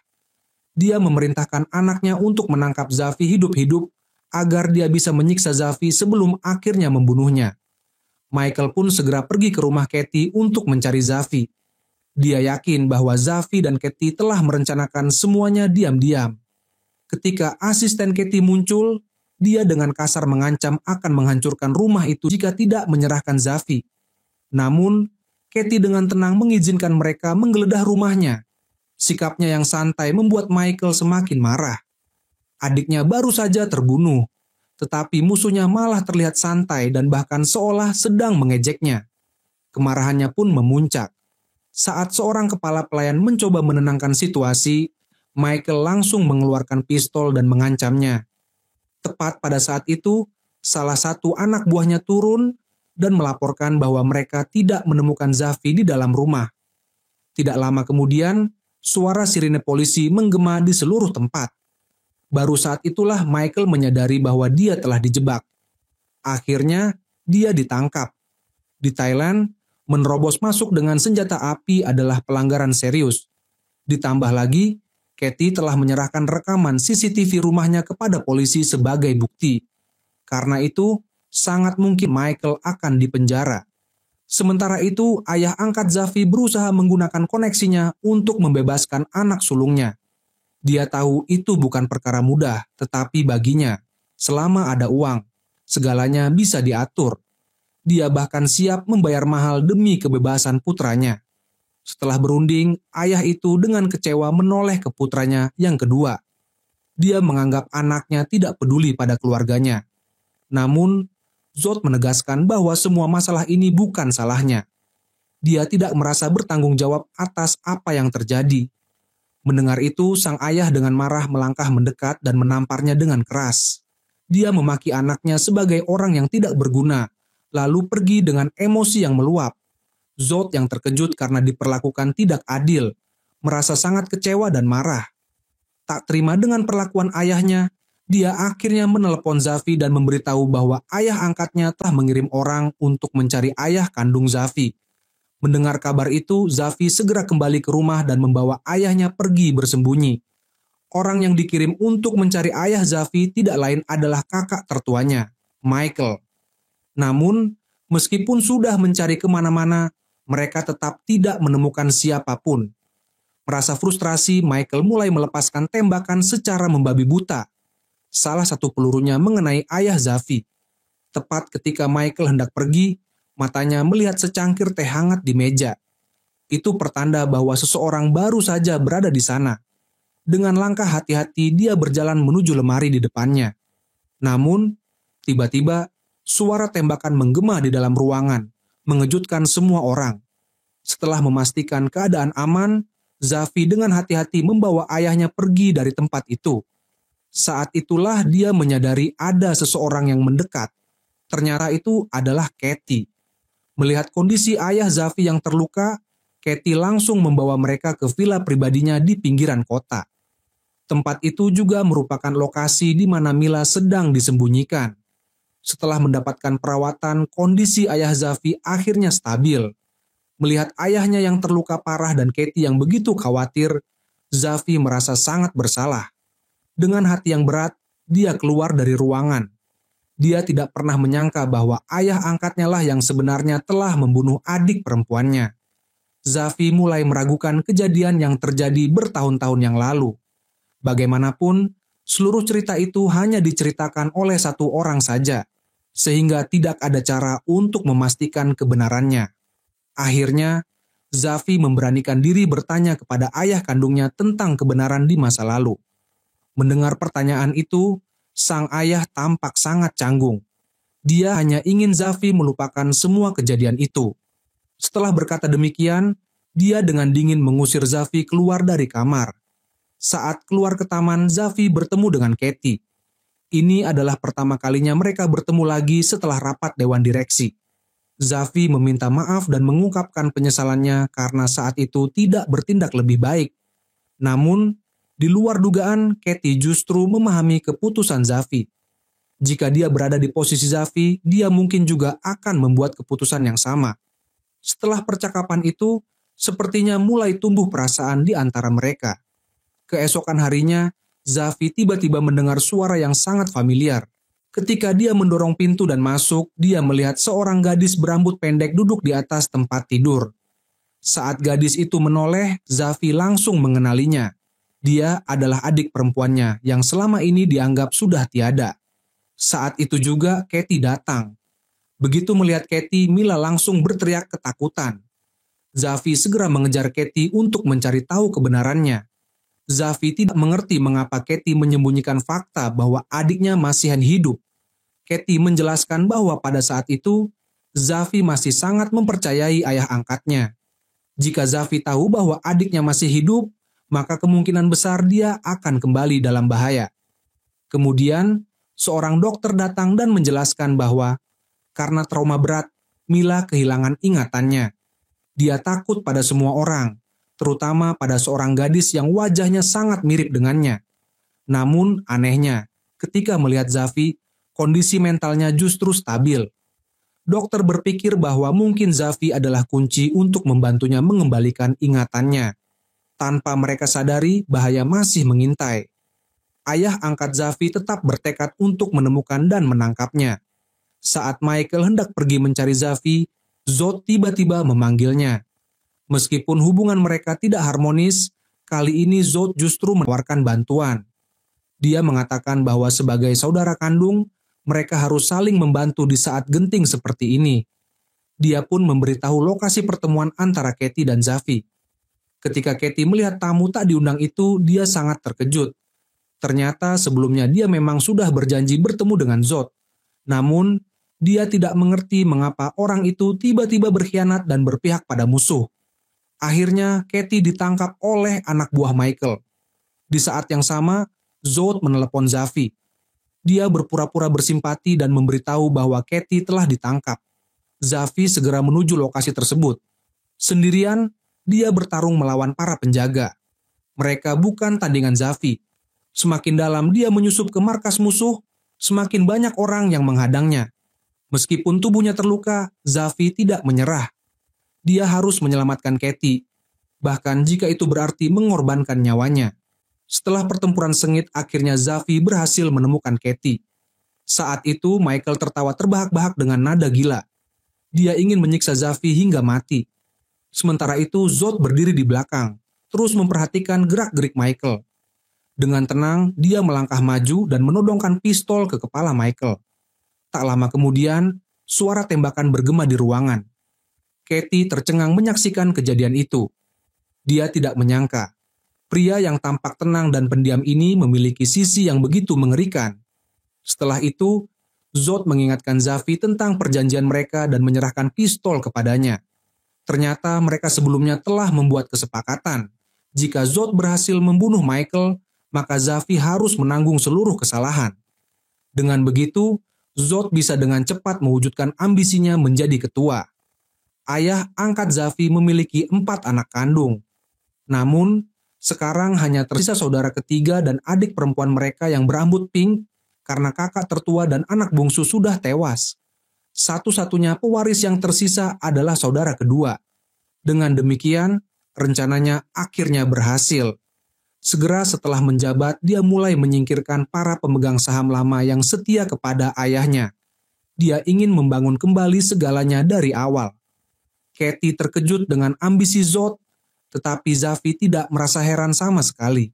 Dia memerintahkan anaknya untuk menangkap Zafi hidup-hidup agar dia bisa menyiksa Zafi sebelum akhirnya membunuhnya. Michael pun segera pergi ke rumah Katie untuk mencari Zafi. Dia yakin bahwa Zafi dan Katie telah merencanakan semuanya diam-diam. Ketika asisten Katie muncul, dia dengan kasar mengancam akan menghancurkan rumah itu jika tidak menyerahkan Zafi. Namun, Katie dengan tenang mengizinkan mereka menggeledah rumahnya. Sikapnya yang santai membuat Michael semakin marah. Adiknya baru saja terbunuh, tetapi musuhnya malah terlihat santai dan bahkan seolah sedang mengejeknya. Kemarahannya pun memuncak. Saat seorang kepala pelayan mencoba menenangkan situasi, Michael langsung mengeluarkan pistol dan mengancamnya. Tepat pada saat itu, salah satu anak buahnya turun dan melaporkan bahwa mereka tidak menemukan Zafi di dalam rumah. Tidak lama kemudian, suara sirine polisi menggema di seluruh tempat. Baru saat itulah Michael menyadari bahwa dia telah dijebak. Akhirnya, dia ditangkap. Di Thailand, menerobos masuk dengan senjata api adalah pelanggaran serius. Ditambah lagi, Katie telah menyerahkan rekaman CCTV rumahnya kepada polisi sebagai bukti. Karena itu, sangat mungkin Michael akan dipenjara. Sementara itu, ayah angkat Zafi berusaha menggunakan koneksinya untuk membebaskan anak sulungnya. Dia tahu itu bukan perkara mudah, tetapi baginya, selama ada uang, segalanya bisa diatur. Dia bahkan siap membayar mahal demi kebebasan putranya. Setelah berunding, ayah itu dengan kecewa menoleh ke putranya yang kedua. Dia menganggap anaknya tidak peduli pada keluarganya. Namun, Zod menegaskan bahwa semua masalah ini bukan salahnya. Dia tidak merasa bertanggung jawab atas apa yang terjadi. Mendengar itu, sang ayah dengan marah melangkah mendekat dan menamparnya dengan keras. Dia memaki anaknya sebagai orang yang tidak berguna, lalu pergi dengan emosi yang meluap. Zod yang terkejut karena diperlakukan tidak adil, merasa sangat kecewa dan marah. Tak terima dengan perlakuan ayahnya, dia akhirnya menelepon Zafi dan memberitahu bahwa ayah angkatnya telah mengirim orang untuk mencari ayah kandung Zafi. Mendengar kabar itu, Zafi segera kembali ke rumah dan membawa ayahnya pergi bersembunyi. Orang yang dikirim untuk mencari ayah Zafi tidak lain adalah kakak tertuanya, Michael. Namun, meskipun sudah mencari kemana-mana, mereka tetap tidak menemukan siapapun. Merasa frustrasi, Michael mulai melepaskan tembakan secara membabi buta. Salah satu pelurunya mengenai ayah Zafi. Tepat ketika Michael hendak pergi, matanya melihat secangkir teh hangat di meja. Itu pertanda bahwa seseorang baru saja berada di sana. Dengan langkah hati-hati dia berjalan menuju lemari di depannya. Namun, tiba-tiba suara tembakan menggema di dalam ruangan, mengejutkan semua orang. Setelah memastikan keadaan aman, Zafi dengan hati-hati membawa ayahnya pergi dari tempat itu. Saat itulah dia menyadari ada seseorang yang mendekat. Ternyata itu adalah Katie. Melihat kondisi ayah Zafi yang terluka, Katie langsung membawa mereka ke villa pribadinya di pinggiran kota. Tempat itu juga merupakan lokasi di mana Mila sedang disembunyikan. Setelah mendapatkan perawatan, kondisi ayah Zafi akhirnya stabil. Melihat ayahnya yang terluka parah dan Katie yang begitu khawatir, Zafi merasa sangat bersalah. Dengan hati yang berat, dia keluar dari ruangan. Dia tidak pernah menyangka bahwa ayah angkatnya lah yang sebenarnya telah membunuh adik perempuannya. Zafi mulai meragukan kejadian yang terjadi bertahun-tahun yang lalu. Bagaimanapun, seluruh cerita itu hanya diceritakan oleh satu orang saja, sehingga tidak ada cara untuk memastikan kebenarannya. Akhirnya, Zafi memberanikan diri bertanya kepada ayah kandungnya tentang kebenaran di masa lalu. Mendengar pertanyaan itu, sang ayah tampak sangat canggung. Dia hanya ingin Zafi melupakan semua kejadian itu. Setelah berkata demikian, dia dengan dingin mengusir Zafi keluar dari kamar. Saat keluar ke taman, Zafi bertemu dengan Katie. Ini adalah pertama kalinya mereka bertemu lagi setelah rapat dewan direksi. Zafi meminta maaf dan mengungkapkan penyesalannya karena saat itu tidak bertindak lebih baik. Namun, di luar dugaan, Katie justru memahami keputusan Zafi. Jika dia berada di posisi Zafi, dia mungkin juga akan membuat keputusan yang sama. Setelah percakapan itu, sepertinya mulai tumbuh perasaan di antara mereka. Keesokan harinya, Zafi tiba-tiba mendengar suara yang sangat familiar. Ketika dia mendorong pintu dan masuk, dia melihat seorang gadis berambut pendek duduk di atas tempat tidur. Saat gadis itu menoleh, Zafi langsung mengenalinya. Dia adalah adik perempuannya yang selama ini dianggap sudah tiada. Saat itu juga Katie datang. Begitu melihat Katie, Mila langsung berteriak ketakutan. Zafi segera mengejar Katie untuk mencari tahu kebenarannya. Zafi tidak mengerti mengapa Katie menyembunyikan fakta bahwa adiknya masih hidup. Katie menjelaskan bahwa pada saat itu, Zafi masih sangat mempercayai ayah angkatnya. Jika Zafi tahu bahwa adiknya masih hidup, maka kemungkinan besar dia akan kembali dalam bahaya. Kemudian, seorang dokter datang dan menjelaskan bahwa karena trauma berat, Mila kehilangan ingatannya. Dia takut pada semua orang, terutama pada seorang gadis yang wajahnya sangat mirip dengannya. Namun anehnya, ketika melihat Zafi, kondisi mentalnya justru stabil. Dokter berpikir bahwa mungkin Zafi adalah kunci untuk membantunya mengembalikan ingatannya. Tanpa mereka sadari, bahaya masih mengintai. Ayah angkat Zafi tetap bertekad untuk menemukan dan menangkapnya. Saat Michael hendak pergi mencari Zafi, Zod tiba-tiba memanggilnya. Meskipun hubungan mereka tidak harmonis, kali ini Zod justru menawarkan bantuan. Dia mengatakan bahwa sebagai saudara kandung, mereka harus saling membantu di saat genting seperti ini. Dia pun memberitahu lokasi pertemuan antara Katie dan Zafi. Ketika Katie melihat tamu tak diundang itu, dia sangat terkejut. Ternyata sebelumnya dia memang sudah berjanji bertemu dengan Zod. Namun, dia tidak mengerti mengapa orang itu tiba-tiba berkhianat dan berpihak pada musuh. Akhirnya, Katie ditangkap oleh anak buah Michael. Di saat yang sama, Zod menelepon Zafi. Dia berpura-pura bersimpati dan memberitahu bahwa Katie telah ditangkap. Zafi segera menuju lokasi tersebut. Sendirian, dia bertarung melawan para penjaga. Mereka bukan tandingan Zafi. Semakin dalam dia menyusup ke markas musuh, semakin banyak orang yang menghadangnya. Meskipun tubuhnya terluka, Zafi tidak menyerah. Dia harus menyelamatkan Katie, bahkan jika itu berarti mengorbankan nyawanya. Setelah pertempuran sengit, akhirnya Zafi berhasil menemukan Katie. Saat itu Michael tertawa terbahak-bahak dengan nada gila. Dia ingin menyiksa Zafi hingga mati. Sementara itu Zod berdiri di belakang, terus memperhatikan gerak-gerik Michael. Dengan tenang, dia melangkah maju dan menodongkan pistol ke kepala Michael. Tak lama kemudian, suara tembakan bergema di ruangan. Katie tercengang menyaksikan kejadian itu. Dia tidak menyangka, pria yang tampak tenang dan pendiam ini memiliki sisi yang begitu mengerikan. Setelah itu, Zod mengingatkan Zafi tentang perjanjian mereka dan menyerahkan pistol kepadanya. Ternyata mereka sebelumnya telah membuat kesepakatan. Jika Zod berhasil membunuh Michael, maka Zafi harus menanggung seluruh kesalahan. Dengan begitu, Zod bisa dengan cepat mewujudkan ambisinya menjadi ketua. Ayah angkat Zafi memiliki 4 anak kandung. Namun, sekarang hanya tersisa saudara ketiga dan adik perempuan mereka yang berambut pink karena kakak tertua dan anak bungsu sudah tewas. Satu-satunya pewaris yang tersisa adalah saudara kedua. Dengan demikian, rencananya akhirnya berhasil. Segera setelah menjabat, dia mulai menyingkirkan para pemegang saham lama yang setia kepada ayahnya. Dia ingin membangun kembali segalanya dari awal. Katie terkejut dengan ambisi Zod, tetapi Zafi tidak merasa heran sama sekali.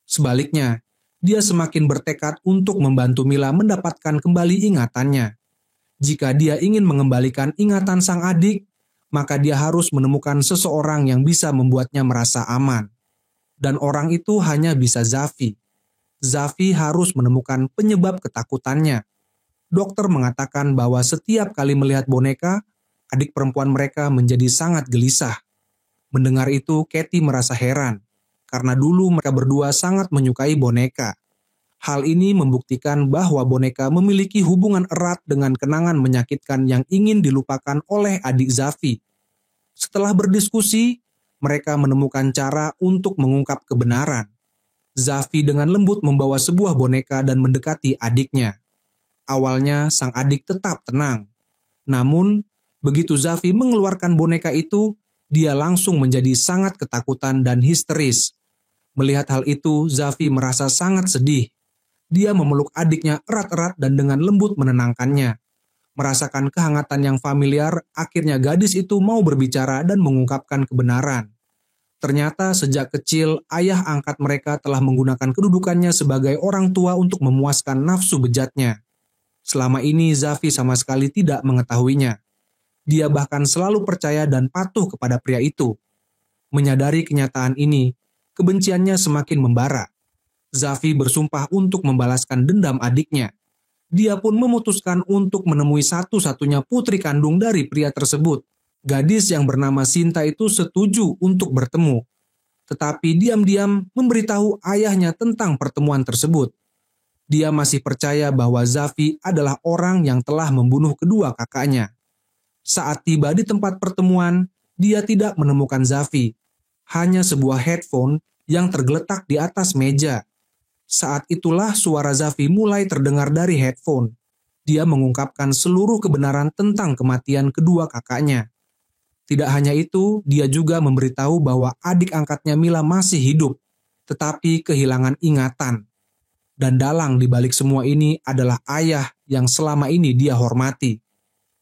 Sebaliknya, dia semakin bertekad untuk membantu Mila mendapatkan kembali ingatannya. Jika dia ingin mengembalikan ingatan sang adik, maka dia harus menemukan seseorang yang bisa membuatnya merasa aman. Dan orang itu hanya bisa Zafi. Zafi harus menemukan penyebab ketakutannya. Dokter mengatakan bahwa setiap kali melihat boneka, adik perempuan mereka menjadi sangat gelisah. Mendengar itu, Katie merasa heran, karena dulu mereka berdua sangat menyukai boneka. Hal ini membuktikan bahwa boneka memiliki hubungan erat dengan kenangan menyakitkan yang ingin dilupakan oleh adik Zafi. Setelah berdiskusi, mereka menemukan cara untuk mengungkap kebenaran. Zafi dengan lembut membawa sebuah boneka dan mendekati adiknya. Awalnya sang adik tetap tenang. Namun, begitu Zafi mengeluarkan boneka itu, dia langsung menjadi sangat ketakutan dan histeris. Melihat hal itu, Zafi merasa sangat sedih. Dia memeluk adiknya erat-erat dan dengan lembut menenangkannya. Merasakan kehangatan yang familiar, akhirnya gadis itu mau berbicara dan mengungkapkan kebenaran. Ternyata sejak kecil, ayah angkat mereka telah menggunakan kedudukannya sebagai orang tua untuk memuaskan nafsu bejatnya. Selama ini Zafi sama sekali tidak mengetahuinya. Dia bahkan selalu percaya dan patuh kepada pria itu. Menyadari kenyataan ini, kebenciannya semakin membara. Zafi bersumpah untuk membalaskan dendam adiknya. Dia pun memutuskan untuk menemui satu-satunya putri kandung dari pria tersebut. Gadis yang bernama Sinta itu setuju untuk bertemu. Tetapi diam-diam memberitahu ayahnya tentang pertemuan tersebut. Dia masih percaya bahwa Zafi adalah orang yang telah membunuh kedua kakaknya. Saat tiba di tempat pertemuan, dia tidak menemukan Zafi. Hanya sebuah headphone yang tergeletak di atas meja. Saat itulah suara Zafi mulai terdengar dari headphone. Dia mengungkapkan seluruh kebenaran tentang kematian kedua kakaknya. Tidak hanya itu, dia juga memberitahu bahwa adik angkatnya Mila masih hidup, tetapi kehilangan ingatan. Dan dalang di balik semua ini adalah ayah yang selama ini dia hormati.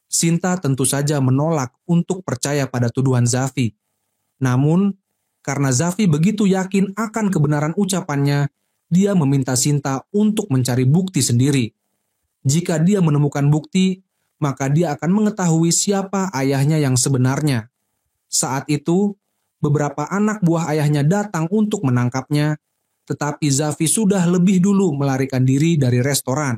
Sinta tentu saja menolak untuk percaya pada tuduhan Zafi. Namun, Karena Zafi begitu yakin akan kebenaran ucapannya, dia meminta Sinta untuk mencari bukti sendiri. Jika dia menemukan bukti, maka dia akan mengetahui siapa ayahnya yang sebenarnya. Saat itu, beberapa anak buah ayahnya datang untuk menangkapnya, tetapi Zafi sudah lebih dulu melarikan diri dari restoran.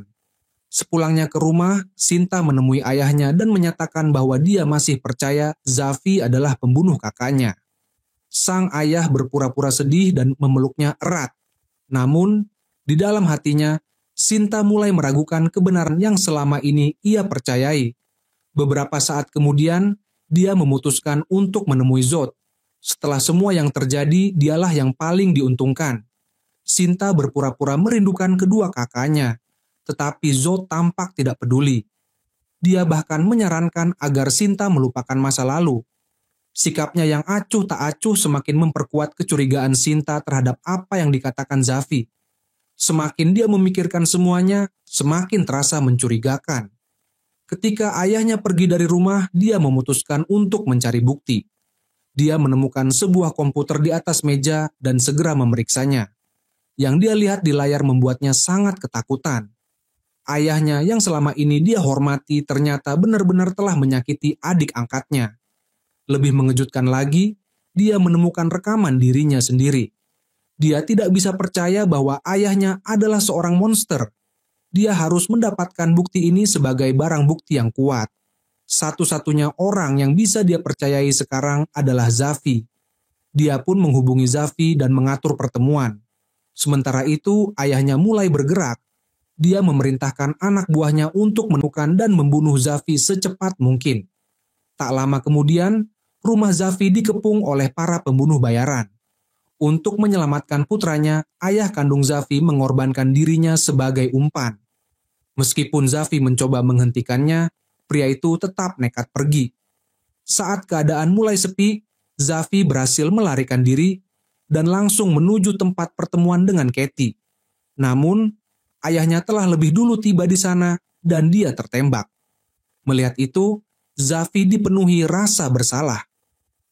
Sepulangnya ke rumah, Sinta menemui ayahnya dan menyatakan bahwa dia masih percaya Zafi adalah pembunuh kakaknya. Sang ayah berpura-pura sedih dan memeluknya erat. Namun, di dalam hatinya, Sinta mulai meragukan kebenaran yang selama ini ia percayai. Beberapa saat kemudian, dia memutuskan untuk menemui Zod. Setelah semua yang terjadi, dialah yang paling diuntungkan. Sinta berpura-pura merindukan kedua kakaknya, tetapi Zod tampak tidak peduli. Dia bahkan menyarankan agar Sinta melupakan masa lalu. Sikapnya yang acuh tak acuh semakin memperkuat kecurigaan Sinta terhadap apa yang dikatakan Zafi. Semakin dia memikirkan semuanya, semakin terasa mencurigakan. Ketika ayahnya pergi dari rumah, dia memutuskan untuk mencari bukti. Dia menemukan sebuah komputer di atas meja dan segera memeriksanya. Yang dia lihat di layar membuatnya sangat ketakutan. Ayahnya yang selama ini dia hormati ternyata benar-benar telah menyakiti adik angkatnya. Lebih mengejutkan lagi, dia menemukan rekaman dirinya sendiri. Dia tidak bisa percaya bahwa ayahnya adalah seorang monster. Dia harus mendapatkan bukti ini sebagai barang bukti yang kuat. Satu-satunya orang yang bisa dia percayai sekarang adalah Zafi. Dia pun menghubungi Zafi dan mengatur pertemuan. Sementara itu, ayahnya mulai bergerak. Dia memerintahkan anak buahnya untuk menemukan dan membunuh Zafi secepat mungkin. Tak lama kemudian, rumah Zafi dikepung oleh para pembunuh bayaran. Untuk menyelamatkan putranya, ayah kandung Zafi mengorbankan dirinya sebagai umpan. Meskipun Zafi mencoba menghentikannya, pria itu tetap nekat pergi. Saat keadaan mulai sepi, Zafi berhasil melarikan diri dan langsung menuju tempat pertemuan dengan Katie. Namun, ayahnya telah lebih dulu tiba di sana dan dia tertembak. Melihat itu, Zafi dipenuhi rasa bersalah.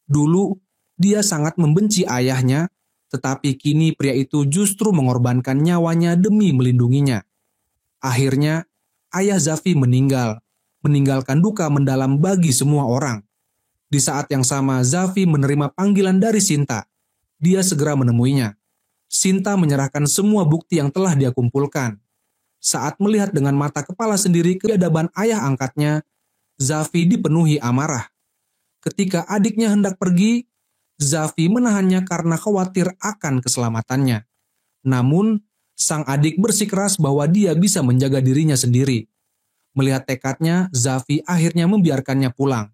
Dulu, dia sangat membenci ayahnya, tetapi kini pria itu justru mengorbankan nyawanya demi melindunginya. Akhirnya, ayah Zafi meninggalkan duka mendalam bagi semua orang. Di saat yang sama, Zafi menerima panggilan dari Sinta. Dia segera menemuinya. Sinta menyerahkan semua bukti yang telah dia kumpulkan. Saat melihat dengan mata kepala sendiri kebiadaban ayah angkatnya, Zafi dipenuhi amarah. Ketika adiknya hendak pergi, Zafi menahannya karena khawatir akan keselamatannya. Namun, sang adik bersikeras bahwa dia bisa menjaga dirinya sendiri. Melihat tekadnya, Zafi akhirnya membiarkannya pulang.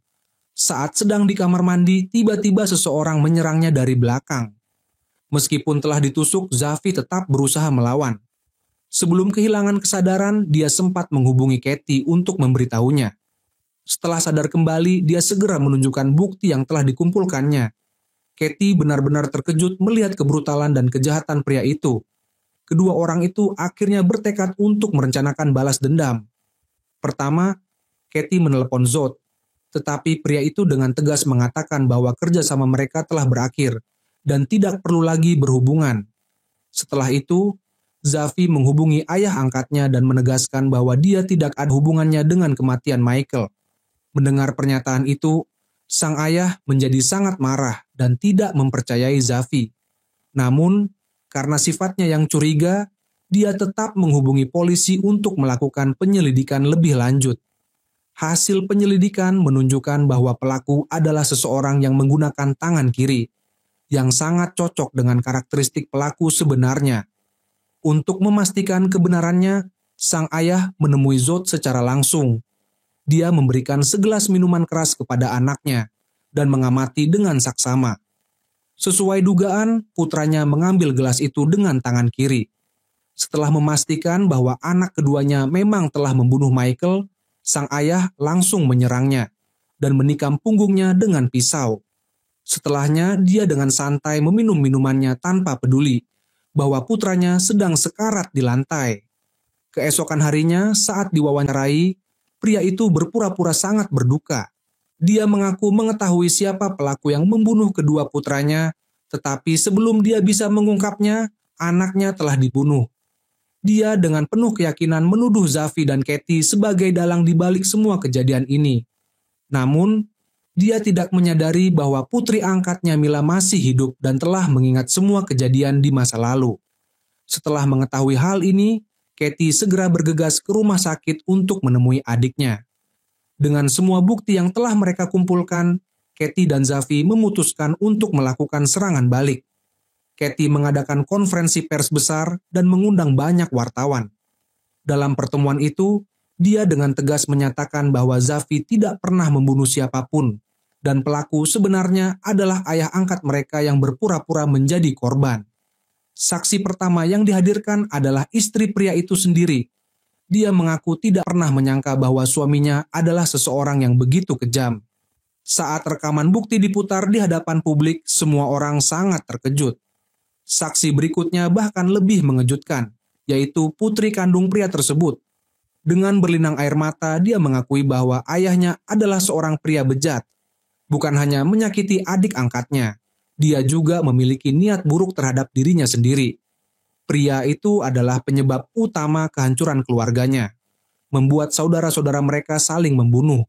Saat sedang di kamar mandi, tiba-tiba seseorang menyerangnya dari belakang. Meskipun telah ditusuk, Zafi tetap berusaha melawan. Sebelum kehilangan kesadaran, dia sempat menghubungi Katie untuk memberitahunya. Setelah sadar kembali, dia segera menunjukkan bukti yang telah dikumpulkannya. Katie benar-benar terkejut melihat kebrutalan dan kejahatan pria itu. Kedua orang itu akhirnya bertekad untuk merencanakan balas dendam. Pertama, Katie menelepon Zod, tetapi pria itu dengan tegas mengatakan bahwa kerjasama mereka telah berakhir dan tidak perlu lagi berhubungan. Setelah itu, Zafi menghubungi ayah angkatnya dan menegaskan bahwa dia tidak ada hubungannya dengan kematian Michael. Mendengar pernyataan itu, sang ayah menjadi sangat marah dan tidak mempercayai Zafi. Namun, karena sifatnya yang curiga, dia tetap menghubungi polisi untuk melakukan penyelidikan lebih lanjut. Hasil penyelidikan menunjukkan bahwa pelaku adalah seseorang yang menggunakan tangan kiri, yang sangat cocok dengan karakteristik pelaku sebenarnya. Untuk memastikan kebenarannya, sang ayah menemui Zod secara langsung. Dia memberikan segelas minuman keras kepada anaknya dan mengamati dengan saksama. Sesuai dugaan, putranya mengambil gelas itu dengan tangan kiri. Setelah memastikan bahwa anak keduanya memang telah membunuh Michael, sang ayah langsung menyerangnya dan menikam punggungnya dengan pisau. Setelahnya, dia dengan santai meminum minumannya tanpa peduli bahwa putranya sedang sekarat di lantai. Keesokan harinya, saat diwawancarai, pria itu berpura-pura sangat berduka. Dia mengaku mengetahui siapa pelaku yang membunuh kedua putranya, Tetapi sebelum dia bisa mengungkapnya, anaknya telah dibunuh. Dia dengan penuh keyakinan menuduh Zafi dan Katie sebagai dalang di balik semua kejadian ini. Namun, dia tidak menyadari bahwa putri angkatnya Mila masih hidup dan telah mengingat semua kejadian di masa lalu. Setelah mengetahui hal ini, Katie segera bergegas ke rumah sakit untuk menemui adiknya. Dengan semua bukti yang telah mereka kumpulkan, Katie dan Zafi memutuskan untuk melakukan serangan balik. Katie mengadakan konferensi pers besar dan mengundang banyak wartawan. Dalam pertemuan itu, dia dengan tegas menyatakan bahwa Zafi tidak pernah membunuh siapapun, dan pelaku sebenarnya adalah ayah angkat mereka yang berpura-pura menjadi korban. Saksi pertama yang dihadirkan adalah istri pria itu sendiri. Dia mengaku tidak pernah menyangka bahwa suaminya adalah seseorang yang begitu kejam. Saat rekaman bukti diputar di hadapan publik, semua orang sangat terkejut. Saksi berikutnya bahkan lebih mengejutkan, yaitu putri kandung pria tersebut. Dengan berlinang air mata, dia mengakui bahwa ayahnya adalah seorang pria bejat. Bukan hanya menyakiti adik angkatnya, dia juga memiliki niat buruk terhadap dirinya sendiri. Pria itu adalah penyebab utama kehancuran keluarganya, membuat saudara-saudara mereka saling membunuh.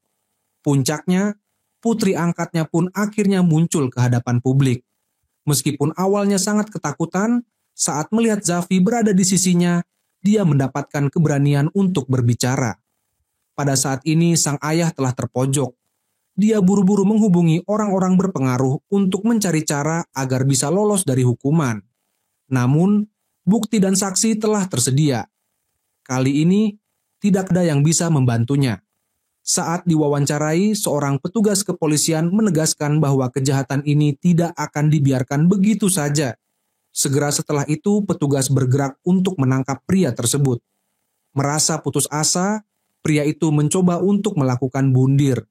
Puncaknya, putri angkatnya pun akhirnya muncul ke hadapan publik. Meskipun awalnya sangat ketakutan, saat melihat Zafi berada di sisinya, dia mendapatkan keberanian untuk berbicara. Pada saat ini sang ayah telah terpojok. Dia buru-buru menghubungi orang-orang berpengaruh untuk mencari cara agar bisa lolos dari hukuman. Namun, bukti dan saksi telah tersedia. Kali ini, tidak ada yang bisa membantunya. Saat diwawancarai, seorang petugas kepolisian menegaskan bahwa kejahatan ini tidak akan dibiarkan begitu saja. Segera setelah itu, petugas bergerak untuk menangkap pria tersebut. Merasa putus asa, pria itu mencoba untuk melakukan bundir.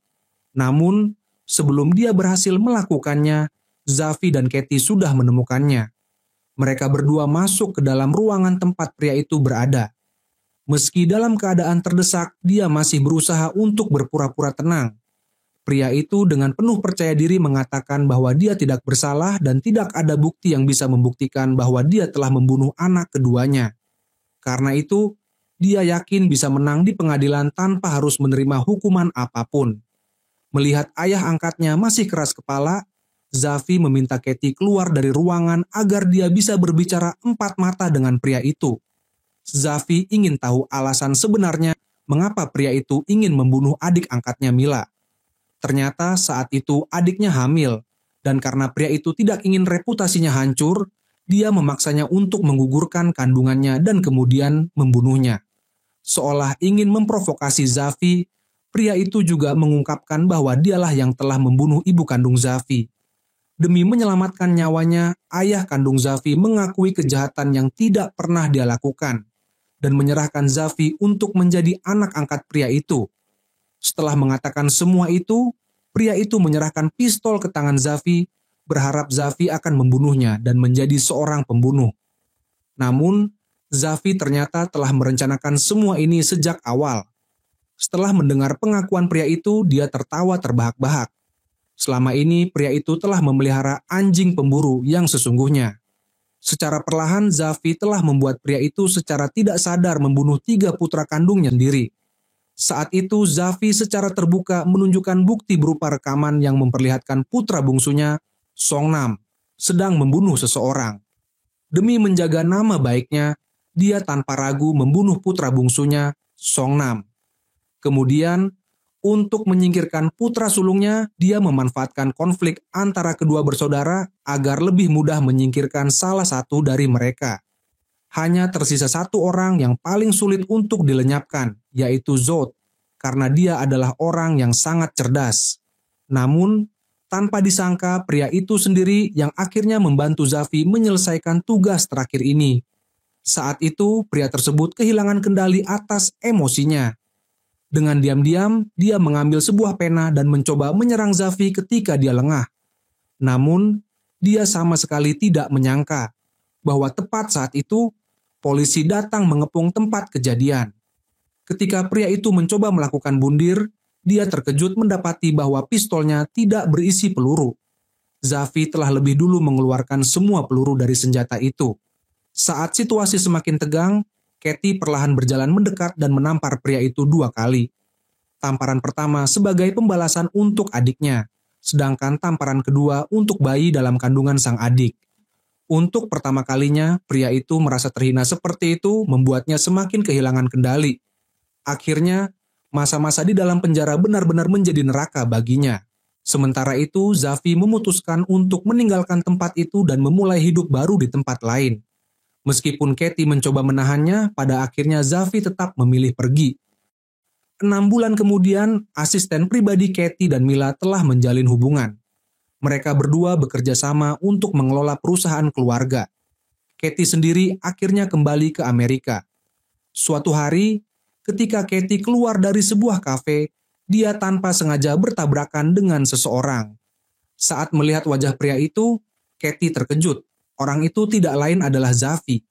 Namun, sebelum dia berhasil melakukannya, Zafi dan Katie sudah menemukannya. Mereka berdua masuk ke dalam ruangan tempat pria itu berada. Meski dalam keadaan terdesak, dia masih berusaha untuk berpura-pura tenang. Pria itu dengan penuh percaya diri mengatakan bahwa dia tidak bersalah dan tidak ada bukti yang bisa membuktikan bahwa dia telah membunuh anak keduanya. Karena itu, dia yakin bisa menang di pengadilan tanpa harus menerima hukuman apapun. Melihat ayah angkatnya masih keras kepala, Zafi meminta Katie keluar dari ruangan agar dia bisa berbicara empat mata dengan pria itu. Zafi ingin tahu alasan sebenarnya mengapa pria itu ingin membunuh adik angkatnya Mila. Ternyata saat itu adiknya hamil, dan karena pria itu tidak ingin reputasinya hancur, dia memaksanya untuk menggugurkan kandungannya dan kemudian membunuhnya. Seolah ingin memprovokasi Zafi, pria itu juga mengungkapkan bahwa dialah yang telah membunuh ibu kandung Zafi. Demi menyelamatkan nyawanya, ayah kandung Zafi mengakui kejahatan yang tidak pernah dia lakukan dan menyerahkan Zafi untuk menjadi anak angkat pria itu. Setelah mengatakan semua itu, pria itu menyerahkan pistol ke tangan Zafi, berharap Zafi akan membunuhnya dan menjadi seorang pembunuh. Namun, Zafi ternyata telah merencanakan semua ini sejak awal. Setelah mendengar pengakuan pria itu, dia tertawa terbahak-bahak. Selama ini, pria itu telah memelihara anjing pemburu yang sesungguhnya. Secara perlahan, Zafi telah membuat pria itu secara tidak sadar membunuh 3 putra kandungnya sendiri. Saat itu, Zafi secara terbuka menunjukkan bukti berupa rekaman yang memperlihatkan putra bungsunya, Songnam, sedang membunuh seseorang. Demi menjaga nama baiknya, dia tanpa ragu membunuh putra bungsunya, Songnam. Kemudian, untuk menyingkirkan putra sulungnya, dia memanfaatkan konflik antara kedua bersaudara agar lebih mudah menyingkirkan salah satu dari mereka. Hanya tersisa satu orang yang paling sulit untuk dilenyapkan, yaitu Zod, karena dia adalah orang yang sangat cerdas. Namun, tanpa disangka pria itu sendiri yang akhirnya membantu Zafi menyelesaikan tugas terakhir ini. Saat itu, pria tersebut kehilangan kendali atas emosinya. Dengan diam-diam, dia mengambil sebuah pena dan mencoba menyerang Zafi ketika dia lengah. Namun, dia sama sekali tidak menyangka bahwa tepat saat itu, polisi datang mengepung tempat kejadian. Ketika pria itu mencoba melakukan bundir, dia terkejut mendapati bahwa pistolnya tidak berisi peluru. Zafi telah lebih dulu mengeluarkan semua peluru dari senjata itu. Saat situasi semakin tegang, Katie perlahan berjalan mendekat dan menampar pria itu 2 kali. Tamparan pertama sebagai pembalasan untuk adiknya, sedangkan tamparan kedua untuk bayi dalam kandungan sang adik. Untuk pertama kalinya, pria itu merasa terhina seperti itu membuatnya semakin kehilangan kendali. Akhirnya, masa-masa di dalam penjara benar-benar menjadi neraka baginya. Sementara itu, Zafi memutuskan untuk meninggalkan tempat itu dan memulai hidup baru di tempat lain. Meskipun Katie mencoba menahannya, pada akhirnya Zafi tetap memilih pergi. 6 bulan kemudian, asisten pribadi Katie dan Mila telah menjalin hubungan. Mereka berdua bekerja sama untuk mengelola perusahaan keluarga. Katie sendiri akhirnya kembali ke Amerika. Suatu hari, ketika Katie keluar dari sebuah kafe, dia tanpa sengaja bertabrakan dengan seseorang. Saat melihat wajah pria itu, Katie terkejut. Orang itu tidak lain adalah Zafi.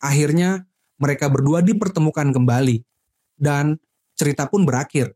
Akhirnya, mereka berdua dipertemukan kembali. Dan cerita pun berakhir.